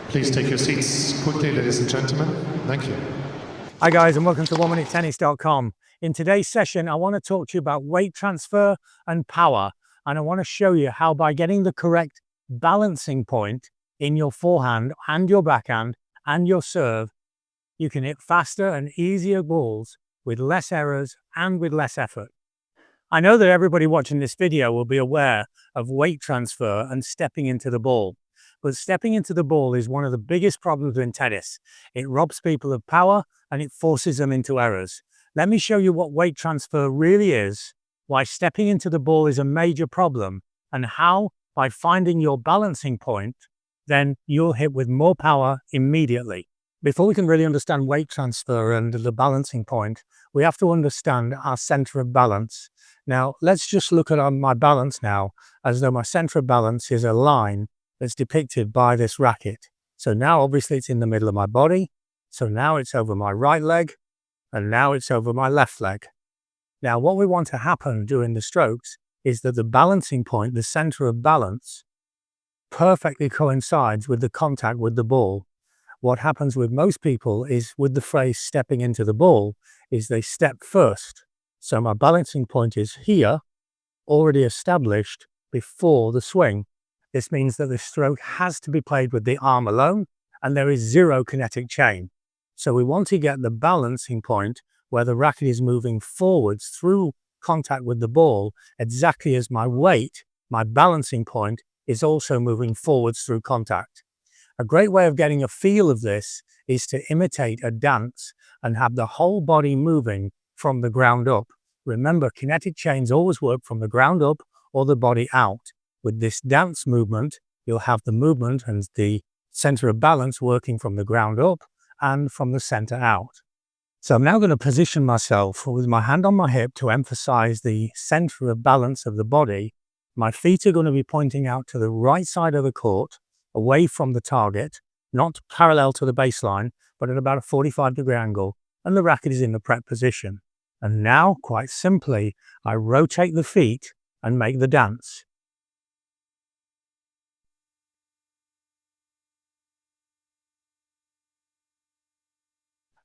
Please take your seats quickly, ladies and gentlemen. Thank you. Hi guys, and welcome to 1minutetennis.com. In today's session, I want to talk to you about weight transfer and power. And I want to show you how by getting the correct balancing point in your forehand and your backhand and your serve, you can hit faster and easier balls with less errors and with less effort. I know that everybody watching this video will be aware of weight transfer and stepping into the ball. But stepping into the ball is one of the biggest problems in tennis. It robs people of power and it forces them into errors. Let me show you what weight transfer really is, why stepping into the ball is a major problem, and how, by finding your balancing point, then you'll hit with more power immediately. Before we can really understand weight transfer and the balancing point, we have to understand our center of balance. Now, let's just look at my balance now, as though my center of balance is a line that's depicted by this racket. So now obviously it's in the middle of my body. So now it's over my right leg, and now it's over my left leg. Now what we want to happen during the strokes is that the balancing point, the center of balance, perfectly coincides with the contact with the ball. What happens with most people is, with the phrase stepping into the ball, is they step first. So my balancing point is here, already established before the swing. This means that the stroke has to be played with the arm alone, and there is zero kinetic chain. So we want to get the balancing point where the racket is moving forwards through contact with the ball, exactly as my weight, my balancing point, is also moving forwards through contact. A great way of getting a feel of this is to imitate a dance and have the whole body moving from the ground up. Remember, kinetic chains always work from the ground up or the body out. With this dance movement, you'll have the movement and the center of balance working from the ground up and from the center out. So I'm now going to position myself with my hand on my hip to emphasize the center of balance of the body. My feet are going to be pointing out to the right side of the court, away from the target, not parallel to the baseline, but at about a 45-degree angle, and the racket is in the prep position. And now, quite simply, I rotate the feet and make the dance.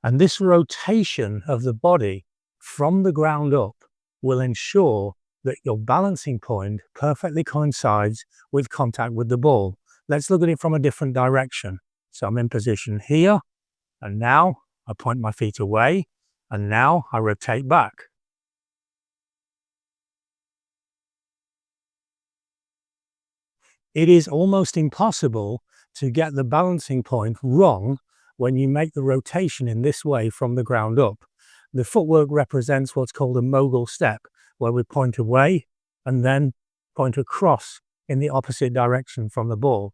And this rotation of the body from the ground up will ensure that your balancing point perfectly coincides with contact with the ball. Let's look at it from a different direction. So I'm in position here, and now I point my feet away, and now I rotate back. It is almost impossible to get the balancing point wrong when you make the rotation in this way from the ground up. The footwork represents what's called a mogul step, where we point away and then point across in the opposite direction from the ball.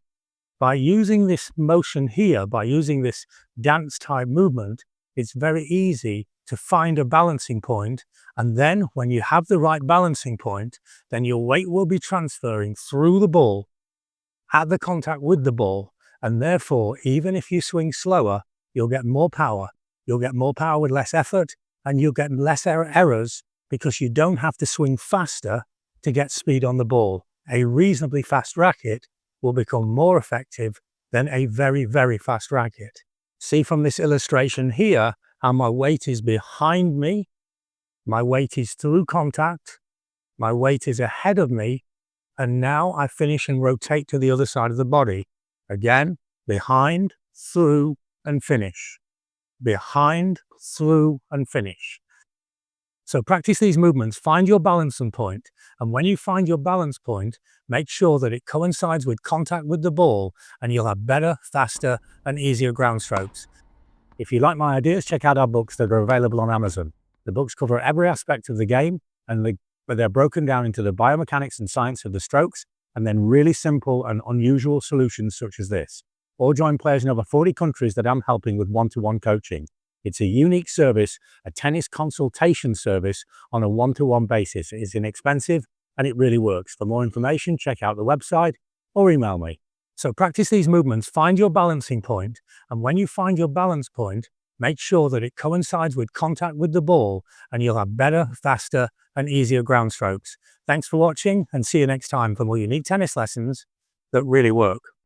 By using this motion here, by using this dance type movement, it's very easy to find a balancing point, and then when you have the right balancing point, then your weight will be transferring through the ball at the contact with the ball, and therefore, even if you swing slower, you'll get more power. You'll get more power with less effort, and you'll get less errors because you don't have to swing faster to get speed on the ball. A reasonably fast racket will become more effective than a very, very fast racket. See from this illustration here how my weight is behind me, my weight is through contact, my weight is ahead of me, and now I finish and rotate to the other side of the body. Again, behind, through, and finish. Behind, through, and finish. So practice these movements, find your balancing point, and when you find your balance point, make sure that it coincides with contact with the ball, and you'll have better, faster, and easier ground strokes. If you like my ideas, check out our books that are available on Amazon. The books cover every aspect of the game, but they're broken down into the biomechanics and science of the strokes, and then really simple and unusual solutions such as this. Or join players in over 40 countries that I'm helping with one-to-one coaching. It's a unique service, a tennis consultation service on a one-to-one basis. It is inexpensive and it really works. For more information, check out the website or email me. So practice these movements, find your balancing point, and when you find your balance point, make sure that it coincides with contact with the ball, and you'll have better, faster, and easier ground strokes. Thanks for watching, and see you next time for more unique tennis lessons that really work.